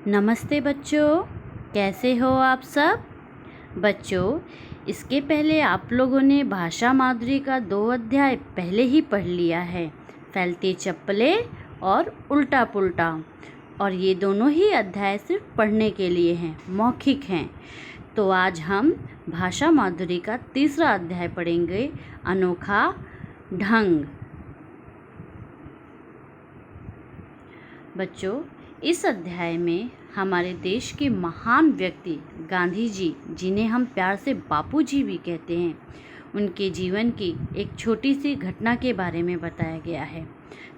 नमस्ते बच्चों, कैसे हो आप सब। बच्चों, इसके पहले आप लोगों ने भाषा माधुरी का 2 अध्याय पहले ही पढ़ लिया है, फैलती चप्पलें और उल्टा पुल्टा। और ये दोनों ही अध्याय सिर्फ पढ़ने के लिए हैं, मौखिक हैं। तो आज हम भाषा माधुरी का 3रा अध्याय पढ़ेंगे, अनोखा ढंग। बच्चों, इस अध्याय में हमारे देश के महान व्यक्ति गांधी जी, जिन्हें हम प्यार से बापू जी भी कहते हैं, उनके जीवन की एक छोटी सी घटना के बारे में बताया गया है।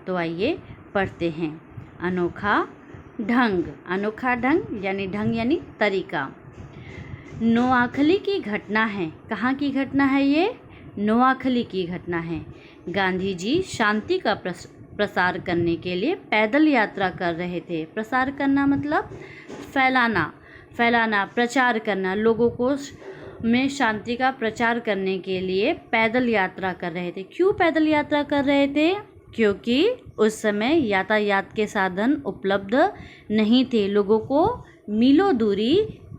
तो आइए पढ़ते हैं। अनोखा ढंग। अनोखा ढंग यानी तरीका। नोआखली की घटना है। कहाँ की घटना है ये? नोआखली की घटना है। गांधी जी शांति का प्रसार करने के लिए पैदल यात्रा कर रहे थे। प्रसार करना मतलब फैलाना, प्रचार करना। लोगों को में शांति का प्रचार करने के लिए पैदल यात्रा कर रहे थे। क्यों पैदल यात्रा कर रहे थे? क्योंकि उस समय यातायात के साधन उपलब्ध नहीं थे। लोगों को मीलों दूरी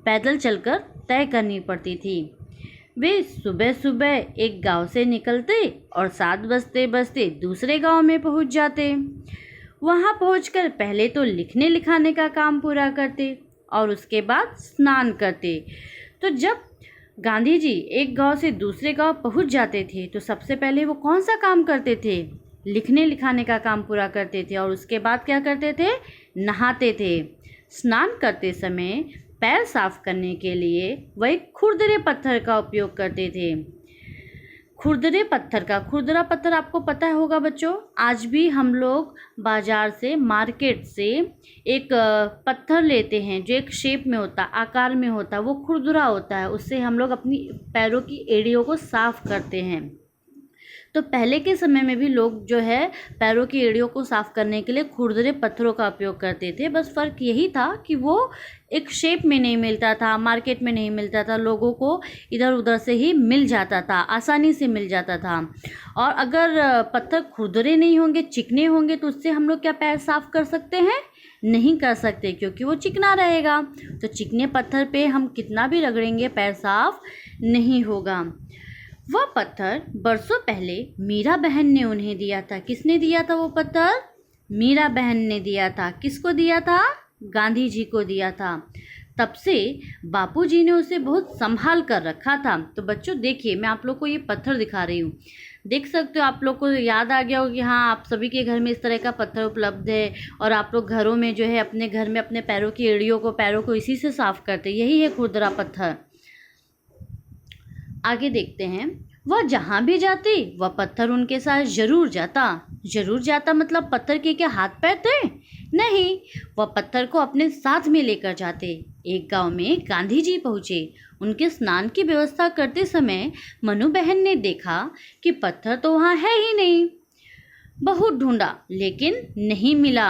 पैदल चलकर तय करनी पड़ती थी। वे सुबह सुबह एक गांव से निकलते और 7 बजते दूसरे गांव में पहुंच जाते। वहां पहुंचकर पहले तो लिखने लिखाने का काम पूरा करते और उसके बाद स्नान करते। तो जब गांधी जी एक गांव से दूसरे गांव पहुंच जाते थे तो सबसे पहले वो कौन सा काम करते थे? लिखने लिखाने का काम पूरा करते थे। और उसके बाद क्या करते थे? नहाते थे। स्नान करते समय पैर साफ करने के लिए वह एक खुरदरे पत्थर का उपयोग करते थे। खुरदरा पत्थर आपको पता होगा बच्चों। आज भी हम लोग बाजार से, मार्केट से एक पत्थर लेते हैं जो एक शेप में होता, आकार में होता, वो खुरदरा होता है। उससे हम लोग अपनी पैरों की एड़ियों को साफ करते हैं। तो पहले के समय में भी लोग जो है पैरों की एड़ियों को साफ करने के लिए खुरदरे पत्थरों का उपयोग करते थे। बस फ़र्क यही था कि वो एक शेप में नहीं मिलता था, मार्केट में नहीं मिलता था, लोगों को इधर उधर से ही मिल जाता था, आसानी से मिल जाता था। और अगर पत्थर खुरदरे नहीं होंगे, चिकने होंगे, तो उससे हम लोग क्या पैर साफ कर सकते हैं? नहीं कर सकते, क्योंकि वो चिकना रहेगा। तो चिकने पत्थर पे हम कितना भी रगड़ेंगे पैर साफ नहीं होगा। वह पत्थर बरसों पहले मीरा बहन ने उन्हें दिया था। किसने दिया था वो पत्थर? मीरा बहन ने दिया था। किसको दिया था? गांधी जी को दिया था। तब से बापूजी ने उसे बहुत संभाल कर रखा था। तो बच्चों देखिए, मैं आप लोग को ये पत्थर दिखा रही हूँ। देख सकते हो, आप लोग को याद आ गया हो कि हाँ, आप सभी के घर में इस तरह का पत्थर उपलब्ध है और आप लोग घरों में जो है अपने घर में अपने पैरों की एड़ियों को, पैरों को इसी से साफ करते। यही है खुरदरा पत्थर। आगे देखते हैं। वह जहाँ भी जाती वह पत्थर उनके साथ जरूर जाता मतलब पत्थर के क्या हाथ पैर थे? नहीं, वह पत्थर को अपने साथ में लेकर जाते। एक गांव में गांधी जी पहुँचे। उनके स्नान की व्यवस्था करते समय मनु बहन ने देखा कि पत्थर तो वहाँ है ही नहीं। बहुत ढूंढा लेकिन नहीं मिला।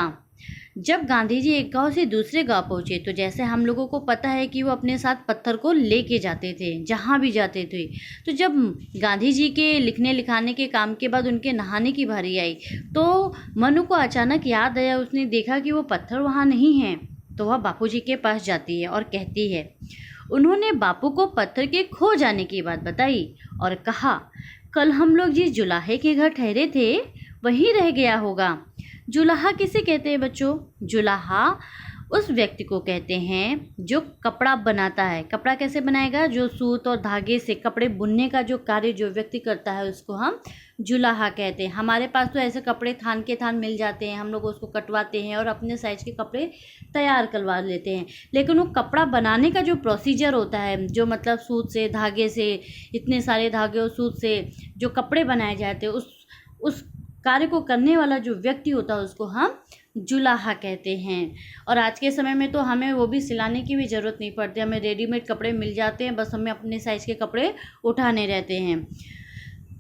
जब गांधी जी एक गांव से दूसरे गांव पहुंचे तो जैसे हम लोगों को पता है कि वो अपने साथ पत्थर को लेके जाते थे जहां भी जाते थे। तो जब गांधी जी के लिखने लिखाने के काम के बाद उनके नहाने की बारी आई तो मनु को अचानक याद आया। उसने देखा कि वो पत्थर वहां नहीं है। तो वह बापू जी के पास जाती है और कहती है। उन्होंने बापू को पत्थर के खो जाने की बात बताई और कहा, कल हम लोग जिस जुलाहे के घर ठहरे थे वहीं रह गया होगा। जुलाहा किसे कहते हैं बच्चों? जुलाहा उस व्यक्ति को कहते हैं जो कपड़ा बनाता है। कपड़ा कैसे बनाएगा? जो सूत और धागे से कपड़े बुनने का जो कार्य जो व्यक्ति करता है उसको हम जुलाहा कहते हैं। हमारे पास तो ऐसे कपड़े थान के थान मिल जाते हैं, हम लोग उसको कटवाते हैं और अपने साइज के कपड़े तैयार करवा लेते हैं। लेकिन वो कपड़ा बनाने का जो प्रोसीजर होता है, जो मतलब सूत से, धागे से, इतने सारे धागे और सूत से जो कपड़े बनाए जाते हैं, उस कार्य को करने वाला जो व्यक्ति होता है उसको हम जुलाहा कहते हैं। और आज के समय में तो हमें वो भी सिलाने की भी ज़रूरत नहीं पड़ती, हमें रेडीमेड कपड़े मिल जाते हैं, बस हमें अपने साइज़ के कपड़े उठाने रहते हैं।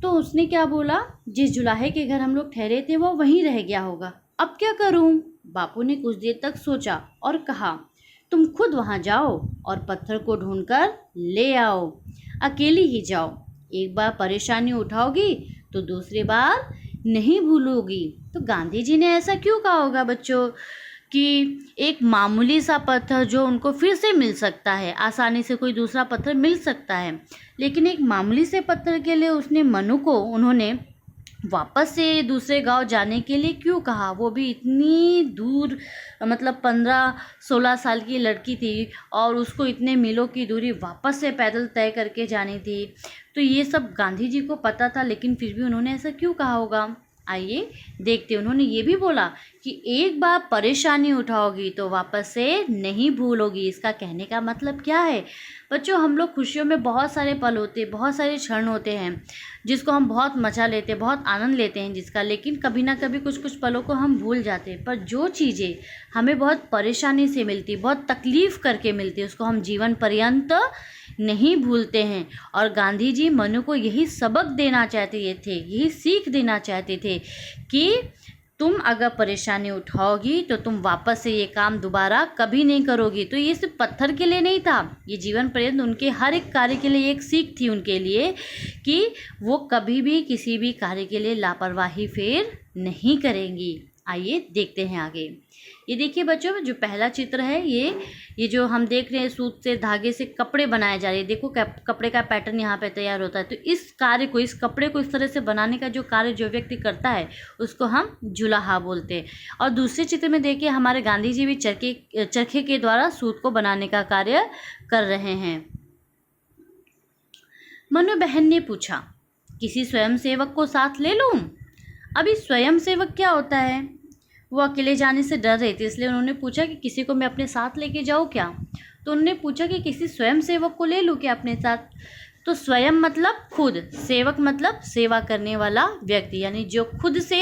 तो उसने क्या बोला? जिस जुलाहे के घर हम लोग ठहरे थे वो वहीं रह गया होगा, अब क्या करूं? बापू ने कुछ देर तक सोचा और कहा, तुम खुद वहां जाओ और पत्थर को ढूंढकर ले आओ। अकेली ही जाओ। एक बार परेशानी उठाओगी तो दूसरी बार नहीं भूलोगी। तो गांधी जी ने ऐसा क्यों कहा होगा बच्चों? कि एक मामूली सा पत्थर जो उनको फिर से मिल सकता है, आसानी से कोई दूसरा पत्थर मिल सकता है, लेकिन एक मामूली से पत्थर के लिए उन्होंने वापस से दूसरे गांव जाने के लिए क्यों कहा, वो भी इतनी दूर, मतलब 15-16 साल की लड़की थी और उसको इतने मीलों की दूरी वापस से पैदल तय करके जानी थी। तो ये सब गांधी जी को पता था, लेकिन फिर भी उन्होंने ऐसा क्यों कहा होगा, आइए देखते। उन्होंने ये भी बोला कि एक बार परेशानी उठाओगी तो वापस से नहीं भूलोगी। इसका कहने का मतलब क्या है बच्चों, हम लोग खुशियों में बहुत सारे पल होते हैं, बहुत सारे क्षण होते हैं जिसको हम बहुत मजा लेते हैं, बहुत आनंद लेते हैं जिसका, लेकिन कभी ना कभी कुछ कुछ पलों को हम भूल जाते हैं। पर जो चीज़ें हमें बहुत परेशानी से मिलती, बहुत तकलीफ़ करके मिलती, उसको हम जीवन पर्यंत नहीं भूलते हैं। और गांधी जी मनु को यही सबक देना चाहते थे, यही सीख देना चाहते थे कि तुम अगर परेशानी उठाओगी तो तुम वापस से ये काम दोबारा कभी नहीं करोगी। तो ये सिर्फ पत्थर के लिए नहीं था, ये जीवन पर्यंत उनके हर एक कार्य के लिए एक सीख थी उनके लिए कि वो कभी भी किसी भी कार्य के लिए लापरवाही फिर नहीं करेंगी। आइए देखते हैं आगे। ये देखिए बच्चों, जो पहला चित्र है ये जो हम देख रहे हैं, सूत से धागे से कपड़े बनाए जा रहे हैं। देखो कपड़े का पैटर्न यहाँ पे तैयार होता है। तो इस कार्य को, इस कपड़े को इस तरह से बनाने का जो कार्य जो व्यक्ति करता है उसको हम जुलाहा बोलते हैं। और दूसरे चित्र में देखिए हमारे गांधी जी भी चरखे के द्वारा सूत को बनाने का कार्य कर रहे हैं। मनु बहन ने पूछा, किसी स्वयंसेवक को साथ ले लूं? अभी स्वयंसेवक क्या होता है? वो अकेले जाने से डर रही थी, इसलिए उन्होंने पूछा कि किसी को मैं अपने साथ लेके जाऊँ क्या? तो उन्होंने पूछा कि किसी स्वयंसेवक को ले लूँ क्या अपने साथ? तो स्वयं मतलब खुद, सेवक मतलब सेवा करने वाला व्यक्ति, यानी जो खुद से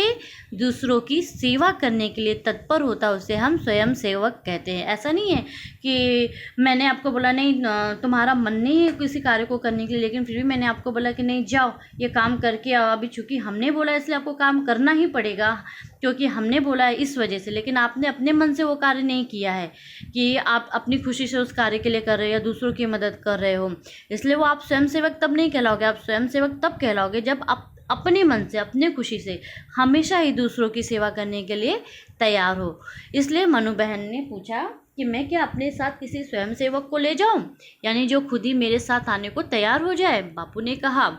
दूसरों की सेवा करने के लिए तत्पर होता है उसे हम स्वयं सेवक कहते हैं। ऐसा नहीं है कि मैंने आपको बोला नहीं, तुम्हारा मन नहीं है किसी कार्य को करने के लिए, लेकिन फिर भी मैंने आपको बोला कि नहीं जाओ ये काम करके आओ। अभी चूँकि हमने बोला इसलिए आपको काम करना ही पड़ेगा, क्योंकि हमने बोला है इस वजह से, लेकिन आपने अपने मन से वो कार्य नहीं किया है कि आप अपनी खुशी से उस कार्य के लिए कर रहे हो या दूसरों की मदद कर रहे हो, इसलिए वो आप स्वयंसेवक तब नहीं कहलाओगे। आप स्वयंसेवक तब कहलाओगे जब आप अपने मन से, अपने खुशी से हमेशा ही दूसरों की सेवा करने के लिए तैयार हो। इसलिए मनु बहन ने पूछा कि मैं क्या अपने साथ किसी स्वयंसेवक को ले जाऊं, यानी जो खुद ही मेरे साथ आने को तैयार हो जाए। बापू ने कहा,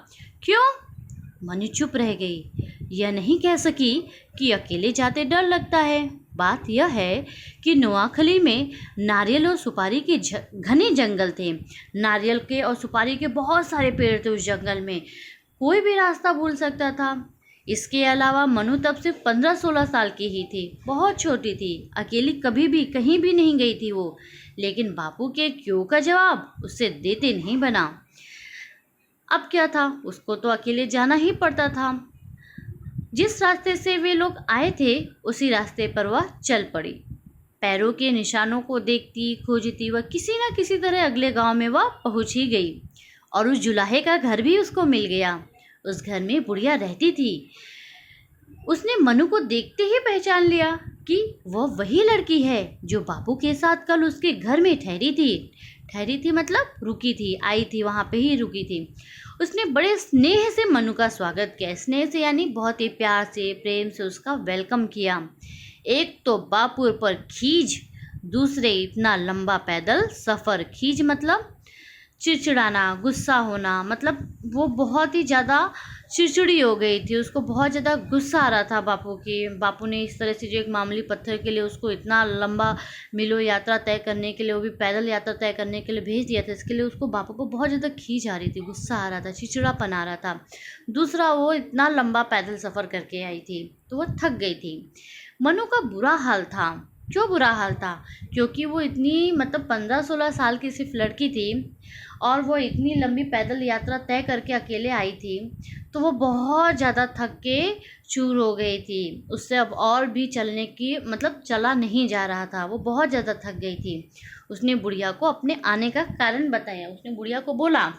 क्यों? मनु चुप रह गई। यह नहीं कह सकी कि अकेले जाते डर लगता है। बात यह है कि नोआखली में नारियल और सुपारी के घने जंगल थे। नारियल के और सुपारी के बहुत सारे पेड़ थे उस जंगल में, कोई भी रास्ता भूल सकता था। इसके अलावा मनु तब सिर्फ 15-16 साल की ही थी, बहुत छोटी थी, अकेली कभी भी कहीं भी नहीं गई थी वो। लेकिन बापू के क्यों का जवाब उससे देते नहीं बना। अब क्या था, उसको तो अकेले जाना ही पड़ता था। जिस रास्ते से वे लोग आए थे उसी रास्ते पर वह चल पड़ी। पैरों के निशानों को देखती खोजती वह किसी न किसी तरह अगले गांव में वह पहुंच ही गई और उस जुलाहे का घर भी उसको मिल गया। उस घर में बुढ़िया रहती थी। उसने मनु को देखते ही पहचान लिया कि वह वही लड़की है जो बापू के साथ कल उसके घर में ठहरी थी मतलब रुकी थी, आई थी, वहाँ पे ही रुकी थी। उसने बड़े स्नेह से मनु का स्वागत किया, स्नेह से यानी बहुत ही प्यार से, प्रेम से उसका वेलकम किया। एक तो बापू पर खीज, दूसरे इतना लंबा पैदल सफ़र। खीज मतलब चिड़चिड़ाना, गुस्सा होना, मतलब वो बहुत ही ज़्यादा चिड़चिड़ी हो गई थी, उसको बहुत ज़्यादा गुस्सा आ रहा था बापू ने इस तरह से जो एक मामूली पत्थर के लिए उसको इतना लंबा मीलों यात्रा तय करने के लिए, वो भी पैदल यात्रा तय करने के लिए भेज दिया था। इसके लिए उसको बापू को बहुत ज़्यादा खींच आ रही थी, गुस्सा आ रहा था, चिड़चिड़ापन आ रहा था। दूसरा, वो इतना लंबा पैदल सफ़र करके आई थी तो वह थक गई थी। मनु का बुरा हाल था। क्यों बुरा हाल था? क्योंकि वो इतनी मतलब 15-16 साल की सिर्फ लड़की थी और वो इतनी लंबी पैदल यात्रा तय करके अकेले आई थी, तो वो बहुत ज़्यादा थक के चूर हो गई थी। उससे अब और भी चलने की मतलब चला नहीं जा रहा था, वो बहुत ज़्यादा थक गई थी। उसने बुढ़िया को अपने आने का कारण बताया। उसने बुढ़िया को बोला,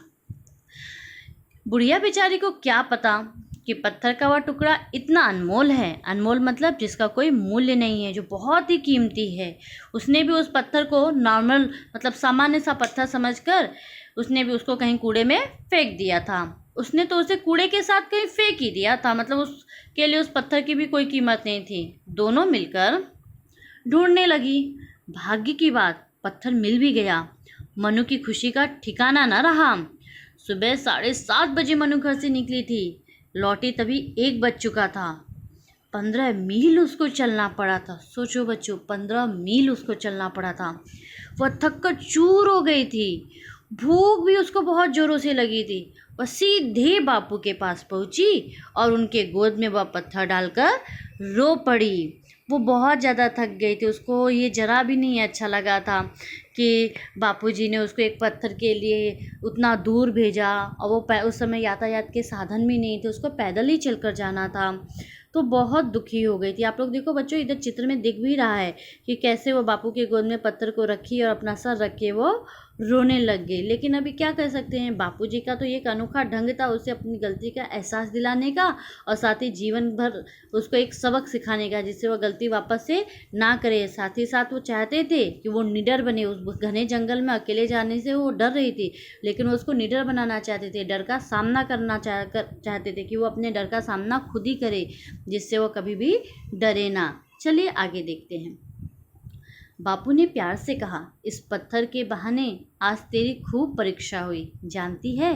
बुढ़िया बेचारी को क्या पता कि पत्थर का वह टुकड़ा इतना अनमोल है। अनमोल मतलब जिसका कोई मूल्य नहीं है, जो बहुत ही कीमती है। उसने भी उस पत्थर को नॉर्मल मतलब सामान्य सा पत्थर समझकर उसने भी उसको कहीं कूड़े में फेंक दिया था। उसने तो उसे कूड़े के साथ कहीं फेंक ही दिया था, मतलब उसके लिए उस पत्थर की भी कोई कीमत नहीं थी। दोनों मिलकर ढूंढने लगी। भाग्य की बात, पत्थर मिल भी गया। मनु की खुशी का ठिकाना न रहा। सुबह 7:30 बजे मनु घर से निकली थी, लौटी तभी 1 बज चुका था। 15 मील उसको चलना पड़ा था। सोचो बच्चों, 15 मील उसको चलना पड़ा था। वह थक कर चूर हो गई थी। भूख भी उसको बहुत जोरों से लगी थी। वह सीधे बापू के पास पहुंची और उनके गोद में वह पत्थर डालकर रो पड़ी। वो बहुत ज़्यादा थक गई थी। उसको ये जरा भी नहीं अच्छा लगा था कि बापूजी ने उसको एक पत्थर के लिए उतना दूर भेजा, और वो उस समय यातायात के साधन भी नहीं थे, उसको पैदल ही चलकर जाना था। तो बहुत दुखी हो गई थी। आप लोग देखो बच्चों, इधर चित्र में दिख भी रहा है कि कैसे वो बापू के गोद में पत्थर को रखी और अपना सर रख के वो रोने लग गई। लेकिन अभी क्या कर सकते हैं, बापूजी का तो एक अनोखा ढंग था उसे अपनी गलती का एहसास दिलाने का, और साथ ही जीवन भर उसको एक सबक सिखाने का, जिससे वह गलती वापस से ना करे। साथ ही साथ वो चाहते थे कि वो निडर बने। उस घने जंगल में अकेले जाने से वो डर रही थी, लेकिन वो उसको निडर बनाना चाहते थे, डर का सामना करना चाहते थे कि वो अपने डर का सामना खुद ही करे, जिससे वो कभी भी डरे ना। चलिए आगे देखते हैं। बापू ने प्यार से कहा, इस पत्थर के बहाने आज तेरी खूब परीक्षा हुई। जानती है,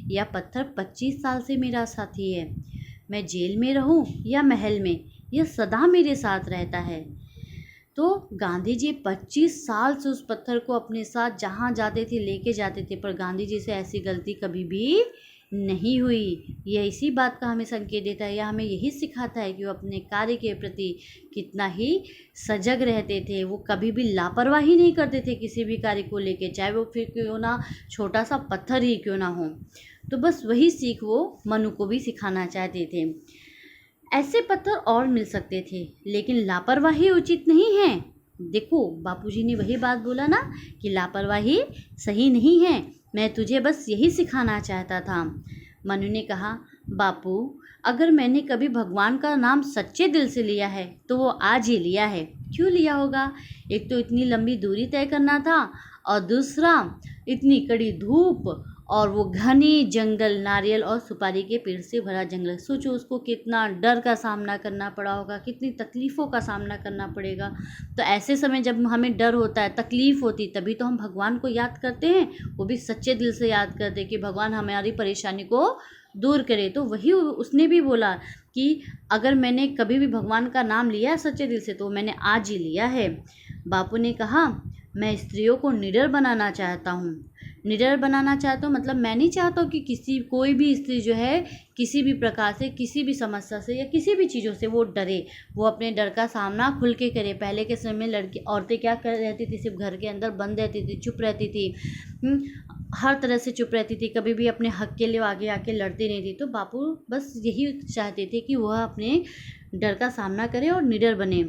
यह पत्थर 25 साल से मेरा साथी है। मैं जेल में रहूं या महल में, यह सदा मेरे साथ रहता है। तो गांधी जी 25 साल से उस पत्थर को अपने साथ जहाँ जाते थे लेके जाते थे, पर गांधी जी से ऐसी गलती कभी भी नहीं हुई। यह इसी बात का हमें संकेत देता है, या हमें यही सिखाता है कि वो अपने कार्य के प्रति कितना ही सजग रहते थे। वो कभी भी लापरवाही नहीं करते थे किसी भी कार्य को लेके, चाहे वो फिर क्यों ना छोटा सा पत्थर ही क्यों ना हो। तो बस वही सीख वो मनु को भी सिखाना चाहते थे। ऐसे पत्थर और मिल सकते थे, लेकिन लापरवाही उचित नहीं है। देखो, बापूजी ने वही बात बोला ना कि लापरवाही सही नहीं है। मैं तुझे बस यही सिखाना चाहता था। मनु ने कहा, बापू, अगर मैंने कभी भगवान का नाम सच्चे दिल से लिया है तो वो आज ही लिया है। क्यों लिया होगा? एक तो इतनी लंबी दूरी तय करना था, और दूसरा इतनी कड़ी धूप और वो घनी जंगल, नारियल और सुपारी के पेड़ से भरा जंगल। सोचो उसको कितना डर का सामना करना पड़ा होगा, कितनी तकलीफ़ों का सामना करना पड़ेगा। तो ऐसे समय जब हमें डर होता है, तकलीफ़ होती, तभी तो हम भगवान को याद करते हैं, वो भी सच्चे दिल से याद करते कि भगवान हमारी परेशानी को दूर करे। तो वही उसने भी बोला कि अगर मैंने कभी भी भगवान का नाम लिया है सच्चे दिल से तो मैंने आज ही लिया है। बापू ने कहा, मैं स्त्रियों को निडर बनाना चाहता हूँ। निडर बनाना चाहता हूँ मतलब मैं नहीं चाहता हूँ कि कोई भी स्त्री जो है किसी भी प्रकार से, किसी भी समस्या से या किसी भी चीज़ों से वो डरे। वो अपने डर का सामना खुल के करे। पहले के समय में औरतें क्या कर रहती थी, सिर्फ घर के अंदर बंद रहती थी, चुप रहती थी, हर तरह से चुप रहती थी, कभी भी अपने हक के लिए आगे आके लड़ती नहीं थी। तो बापू बस यही चाहते थे कि वह अपने डर का सामना करे और निडर बने।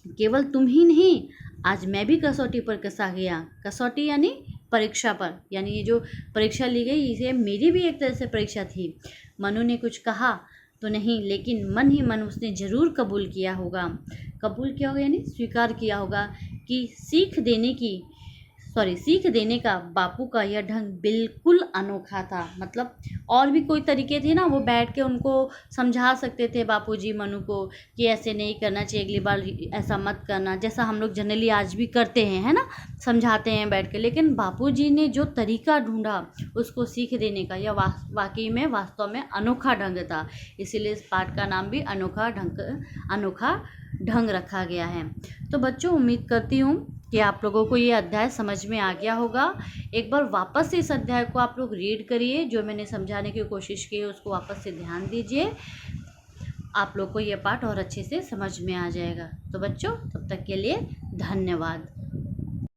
केवल तुम ही नहीं, आज मैं भी कसौटी पर कसा गया। कसौटी यानी परीक्षा पर, यानी ये जो परीक्षा ली गई इसे मेरी भी एक तरह से परीक्षा थी। मनु ने कुछ कहा तो नहीं, लेकिन मन ही मन उसने ज़रूर कबूल किया होगा। कबूल किया होगा यानी स्वीकार किया होगा कि सीख देने का बापू का यह ढंग बिल्कुल अनोखा था। मतलब और भी कोई तरीके थे ना, वो बैठ के उनको समझा सकते थे बापूजी मनु को कि ऐसे नहीं करना चाहिए, अगली बार ऐसा मत करना, जैसा हम लोग जनरली आज भी करते हैं, है ना, समझाते हैं बैठ के। लेकिन बापूजी ने जो तरीका ढूंढा उसको सीख देने का, यह वाकई में वास्तव में अनोखा ढंग था। इसीलिए इस पाठ का नाम भी अनोखा ढंग रखा गया है। तो बच्चों, उम्मीद करती हूँ कि आप लोगों को ये अध्याय समझ में आ गया होगा। एक बार वापस से इस अध्याय को आप लोग रीड करिए, जो मैंने समझाने की कोशिश की है उसको वापस से ध्यान दीजिए। आप लोग को ये पाठ और अच्छे से समझ में आ जाएगा। तो बच्चों, तब तक के लिए धन्यवाद।